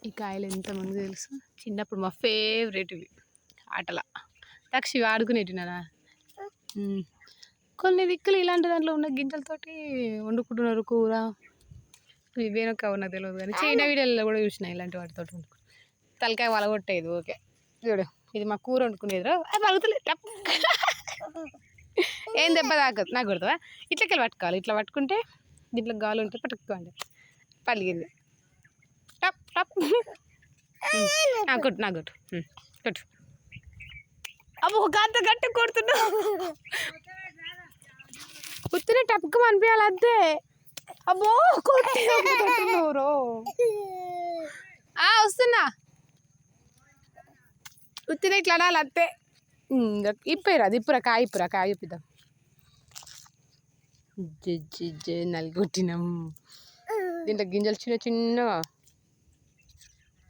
ఈ కాయలు ఎంతమంది తెలుసు, చిన్నప్పుడు మా ఫేవరెట్ ఇవి ఆటల తక్షి ఆడుకునేటినా. కొన్ని దిక్కులు ఇలాంటి దాంట్లో ఉన్న గింజలతోటి వండుకుంటున్నారు కూర. ఇవేనో కావు నాకు తెలియదు, కానీ చైనా వీడియోలో కూడా చూసిన ఇలాంటి వాటితో వండుకుంటారు. తలకాయ వలగొట్టేది ఓకే. చూడు ఇది మా కూర వండుకునేది అది పలుగుతలే. ఏం దెబ్బ తాకదు నాకు గుర్తువా. ఇట్లకెళ్ళి పట్టుకోవాలి, ఇట్లా పట్టుకుంటే దీంట్లో గాలి ఉంటే పట్టుకోండి. పలిగింది టప్ టప్. కొట్టు నాకు కొట్టు కొట్టు. అబ్బో గంట గట్టి కొడుతున్నా. ఉత్తినే టప్కు అనిపించాలి అంతే. అబ్బో కొట్టున్నారు. వస్తున్నా. ఉత్తినే ఇట్లా అనాలి అంతే. ఇప్పేరా అది ఇప్పురా కాయ ఇప్పురా కాయ ఇప్పిద్దాం. నలుగుట్టినాం. దీంట్లో గింజలు చిన్న చిన్నగా